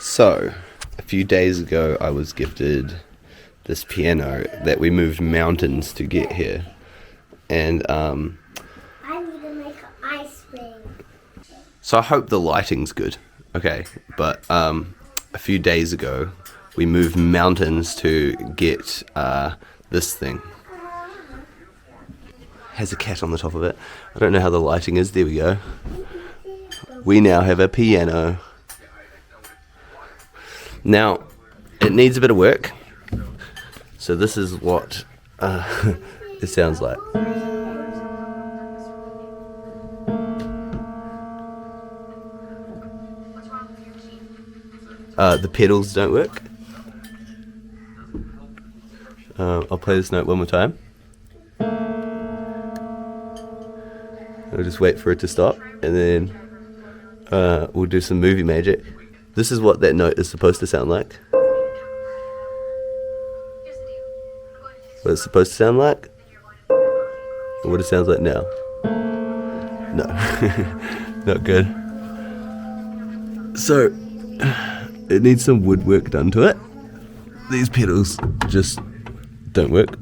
So, a few days ago I was gifted this piano that we moved mountains to get here. And I need to make an ice cream. so I hope the lighting's good. Okay, but a few days ago we moved mountains to get this thing. Has a cat on the top of it. I don't know how the lighting is. There we go. We now have a piano. Now, it needs a bit of work. So this is what it sounds like. The pedals don't work. I'll play this note one more time. I'll just wait for it to stop, and then we'll do some movie magic. This is what that note is supposed to sound like. What it's supposed to sound like, and what it sounds like now. No, not good. So, it needs some woodwork done to it. These pedals just don't work.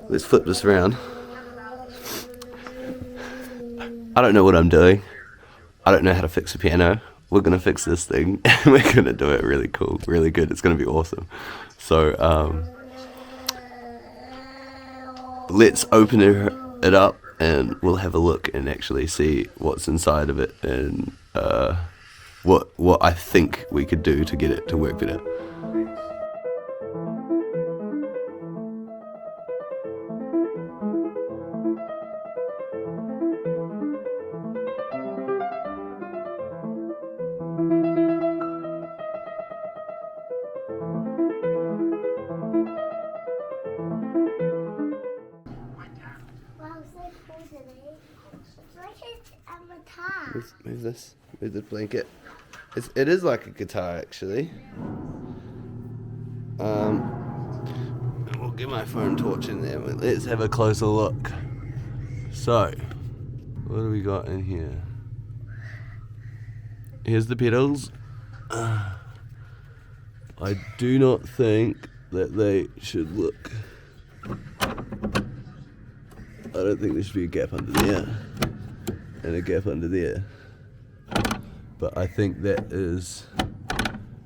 Let's flip this around. I don't know what I'm doing. I don't know how to fix a piano. We're gonna fix this thing. We're gonna do it really cool, really good. It's gonna be awesome. So let's open it up and we'll have a look and actually see what's inside of it and what I think we could do to get it to work better. Let's move this. Move the blanket. It is like a guitar, actually. We'll get my phone torch in there. Let's have a closer look. So, what do we got in here? Here's the pedals. I do not think that they should look. I don't think there should be a gap under there. And a gap under there, but I think that is,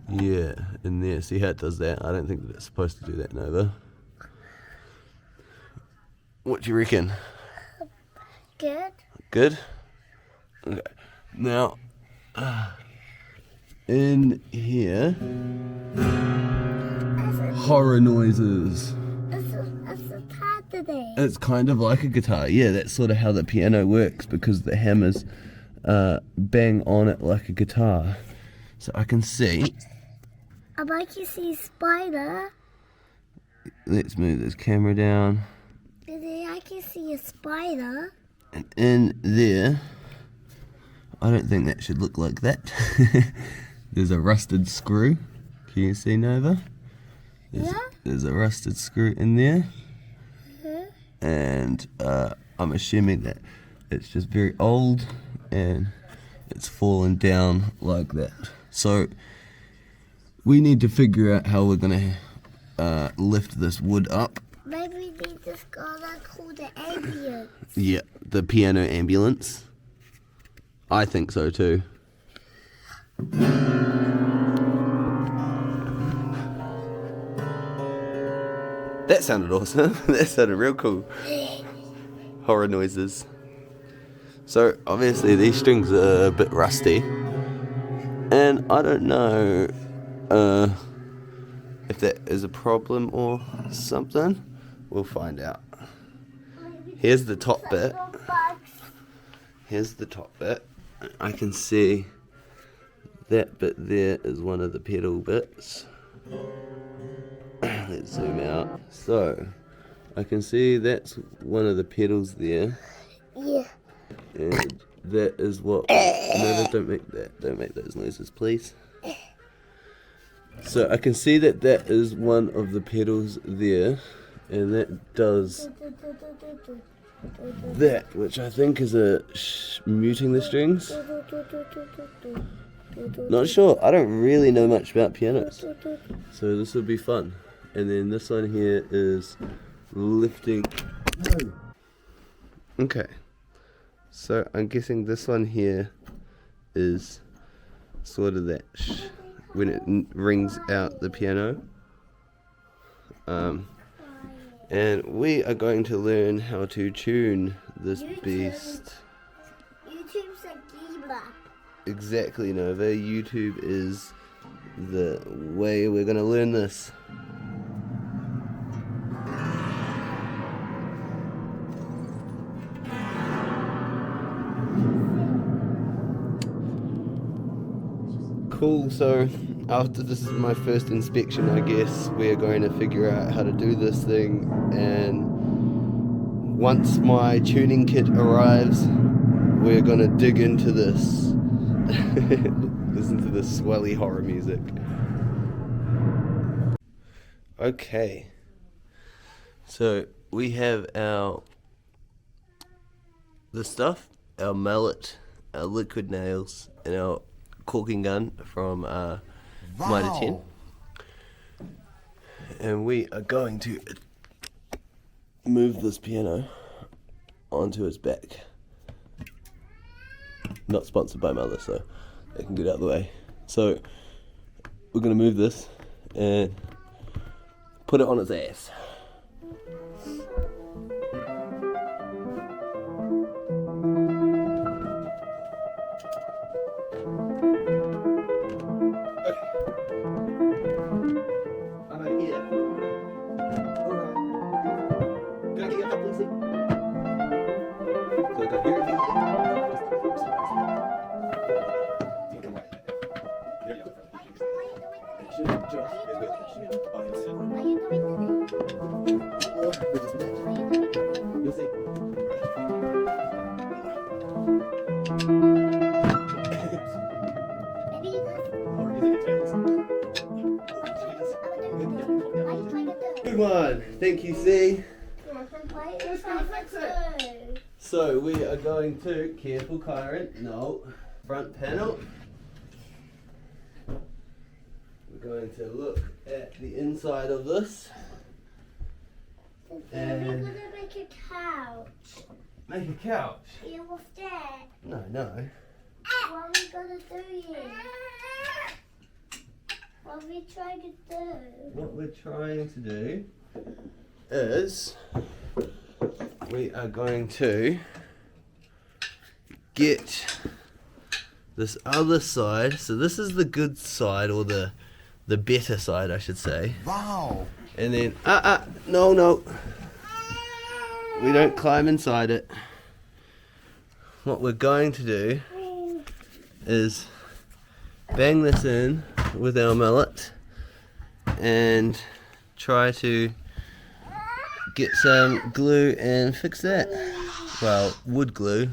yeah, in there. See how it does that? I don't think that it's supposed to do that, Nova. What do you reckon? Good. Good? Okay. Now, in here, horror noises. It's kind of like a guitar. Yeah, that's sort of how the piano works because the hammers bang on it like a guitar. So I can see. I can see a spider. Let's move this camera down. I can see a spider. And in there, I don't think that should look like that. There's a rusted screw. Can you see, Nova? There's a rusted screw in there. And I'm assuming that it's just very old and it's fallen down like that. So we need to figure out how we're gonna lift this wood up. Maybe they just gonna call the ambulance. Yeah, the piano ambulance. I think so too. That sounded awesome. That sounded real cool. Horror noises. So obviously these strings are a bit rusty, and I don't know if that is a problem or something. We'll find out. Here's the top bit. Here's the top bit. I can see that bit there is one of the pedal bits. Let's zoom out. So, I can see that's one of the pedals there. Yeah. And that is what... No, don't make that. Don't make those noises, please. So, I can see that that is one of the pedals there. And that does that, which I think is a muting the strings. Not sure. I don't really know much about pianos, so this will be fun. And then this one here is lifting. Okay, so I'm guessing this one here is sort of that when it rings out the piano. And we are going to learn how to tune this beast. YouTube's a gamer. Exactly, Nova. YouTube is the way we're going to learn this. Cool, so after this is my first inspection, I guess we're going to figure out how to do this thing, and once my tuning kit arrives, we're going to dig into this. Listen to the swelly horror music. Okay, so we have the stuff, our mallet, our liquid nails, and our caulking gun from Mitre 10, and we are going to move this piano onto its back. Not sponsored by Mother, so they can get out of the way. So we're going to move this and put it on its ass. Good one. Thank you, C. So we are going to, careful Kyron, no, front panel. We're going to look at the inside of this. And we're gonna make a couch. Make a couch? Yeah, what's that? No. What are we gonna do here? What are we trying to do? What we're trying to do is we are going to get this other side. So this is the good side, or the better side, I should say. Wow. And then no. We don't climb inside it. What we're going to do is bang this in with our mallet and try to get some glue and fix that. Well, wood glue,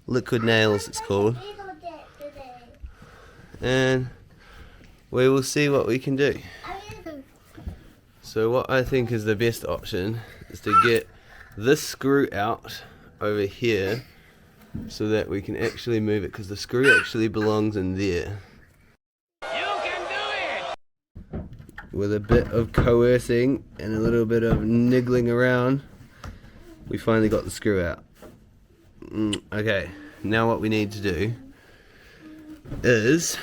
liquid nails it's called, and we will see what we can do. So what I think is the best option is to get this screw out over here so that we can actually move it, because the screw actually belongs in there. With a bit of coercing and a little bit of niggling around, we finally got the screw out. Okay, now what we need to do is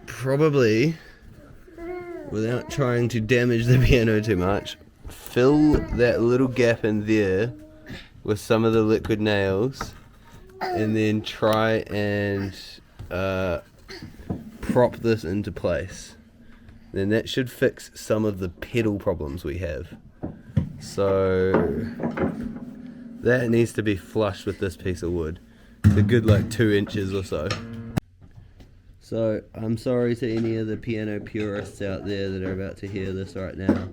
probably, without trying to damage the piano too much, fill that little gap in there with some of the liquid nails, and then try and prop this into place. Then that should fix some of the pedal problems we have. So that needs to be flush with this piece of wood. It's a good like 2 inches or so. So I'm sorry to any of the piano purists out there that are about to hear this right now.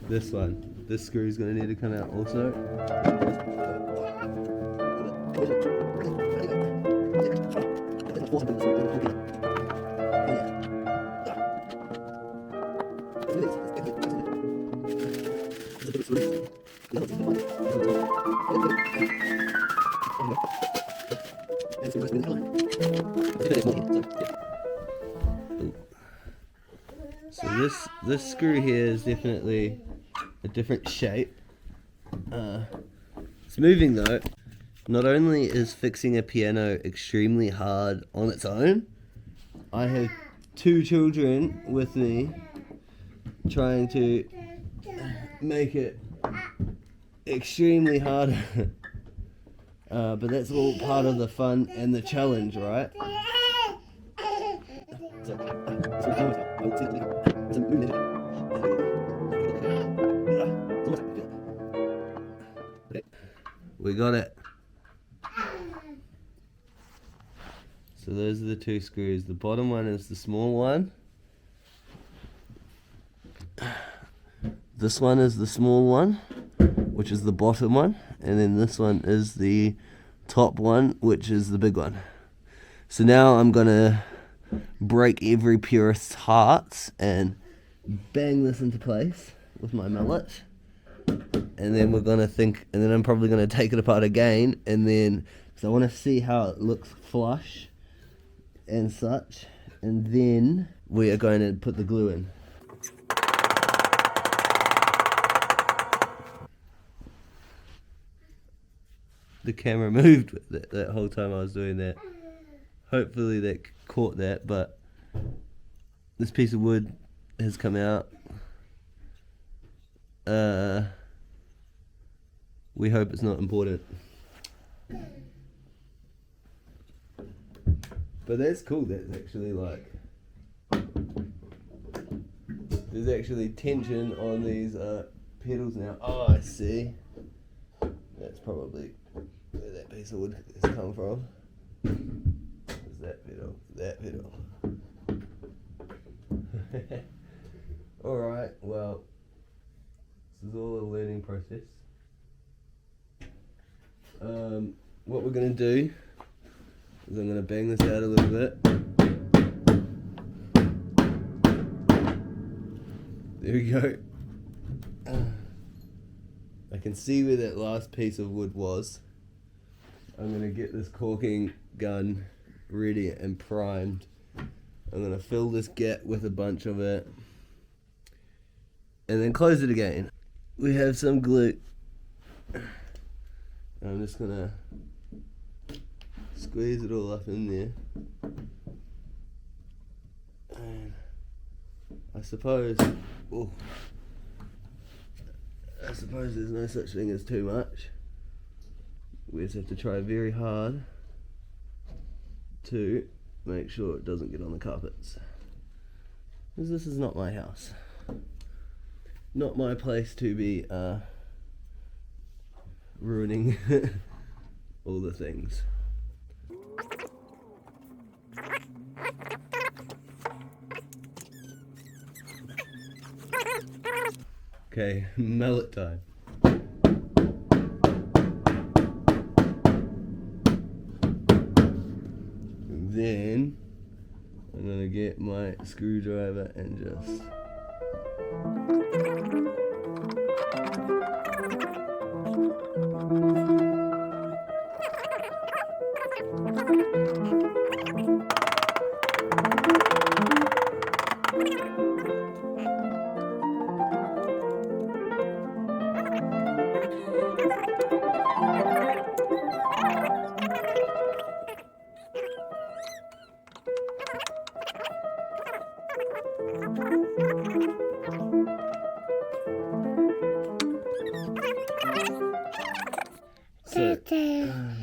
This screw's going to need to come out also. So this screw here is definitely a different shape. It's moving though. Not only is fixing a piano extremely hard on its own, I have 2 children with me trying to make it extremely hard. But that's all part of the fun and the challenge, right? We got it. So those are the 2 screws. The bottom one is the small one. This one is the small one, which is the bottom one. And then this one is the top one, which is the big one. So now I'm gonna break every purist's hearts and bang this into place with my mallet. And then we're gonna think, and then I'm probably gonna take it apart again, and then, because I want to see how it looks flush and such, and then we are going to put the glue in. The camera moved with it that whole time I was doing that. Hopefully that caught that, but this piece of wood has come out. We hope it's not important. But that's cool, that's actually like, there's actually tension on these pedals now. Oh, I see. That's probably where that piece of wood has come from. There's that pedal, that pedal. Alright, well, this is all a learning process. What we're going to do is I'm going to bang this out a little bit. There we go. I can see where that last piece of wood was. I'm going to get this caulking gun ready and primed. I'm going to fill this gap with a bunch of it and then close it again. We have some glue. I'm just going to squeeze it all up in there. And I suppose there's no such thing as too much. We just have to try very hard to make sure it doesn't get on the carpets. Because this is not my house. Not my place to be ruining all the things. Okay, mallet time. Then I'm gonna get my screwdriver and just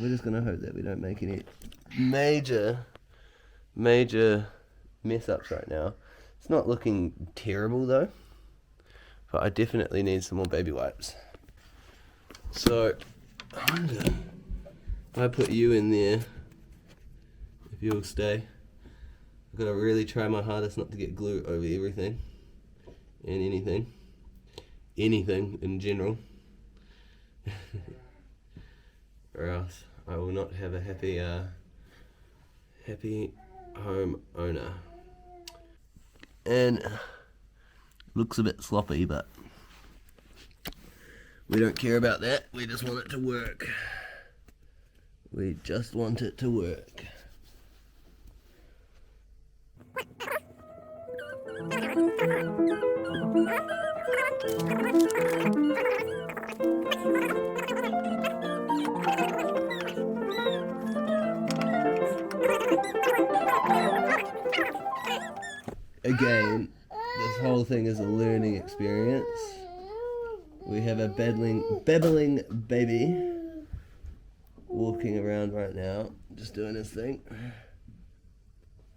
we're just gonna hope that we don't make any major mess ups right now. It's not looking terrible though, but I definitely need some more baby wipes. So I wonder if I put you in there, if you'll stay. I've got to really try my hardest not to get glue over everything and anything in general. Or else I will not have a happy home owner. And Looks a bit sloppy, but we don't care about that. We just want it to work. We just want it to work. Again, this whole thing is a learning experience. We have a babbling baby walking around right now, just doing his thing.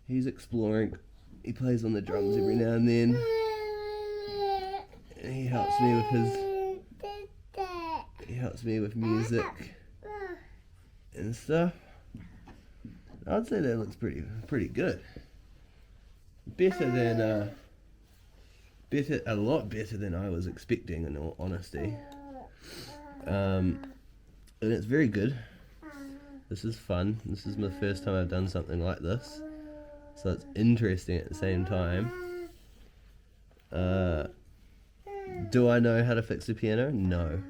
He's exploring. He plays on the drums every now and then. And he helps me with music and stuff. I'd say that looks pretty good. A lot better than I was expecting, in all honesty. And it's very good. This is fun. This is my first time I've done something like this, so it's interesting at the same time. Do I know how to fix a piano? No.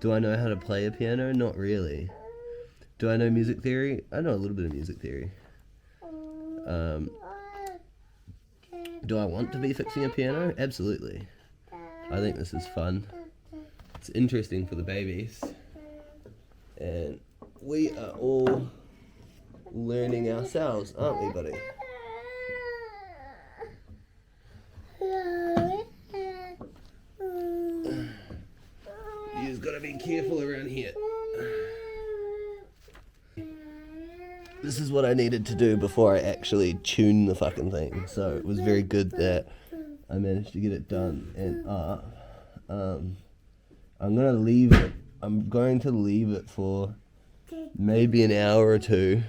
Do I know how to play a piano? Not really. Do I know music theory? I know a little bit of music theory. Do I want to be fixing a piano? Absolutely. I think this is fun. It's interesting for the babies. And we are all learning ourselves, aren't we, buddy? You've got to be careful around here. This is what I needed to do before I actually tuned the fucking thing. So it was very good that I managed to get it done and up. I'm going to leave it for maybe an hour or two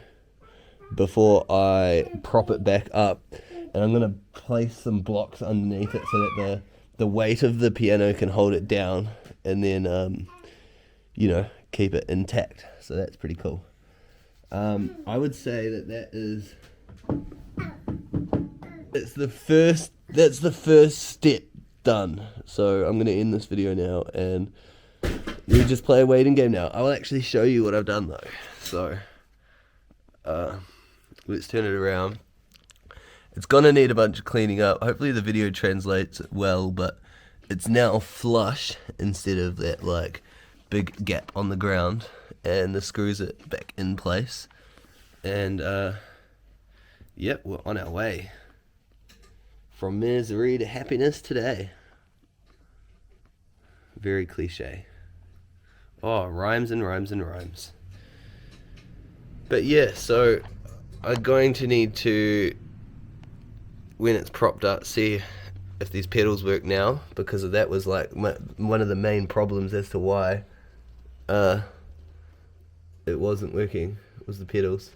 before I prop it back up. And I'm going to place some blocks underneath it so that the weight of the piano can hold it down and then, keep it intact. So that's pretty cool. I would say that's the first step done. So I'm going to end this video now and we just play a waiting game now. I will actually show you what I've done though. So let's turn it around. It's going to need a bunch of cleaning up. Hopefully the video translates well, but it's now flush instead of that like big gap on the ground, and this screws it back in place. And yep, we're on our way from misery to happiness today. Very cliche. Oh, rhymes and rhymes and rhymes. But yeah, so I'm going to need to, when it's propped up, see if these pedals work now, because that was like one of the main problems as to why it wasn't working, was the pedals.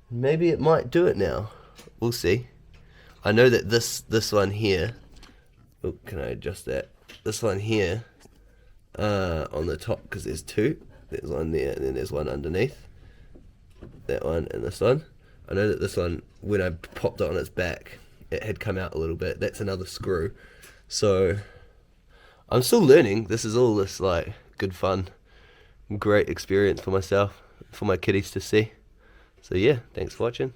Maybe it might do it now. We'll see. I know that this one here, oh, can I adjust that? This one here, on the top, because there's two. There's one there and then there's one underneath. That one and this one. I know that this one, when I popped it on its back, it had come out a little bit. That's another screw. So I'm still learning. This is all this like good fun, great experience for myself, for my kiddies to see. So yeah, thanks for watching.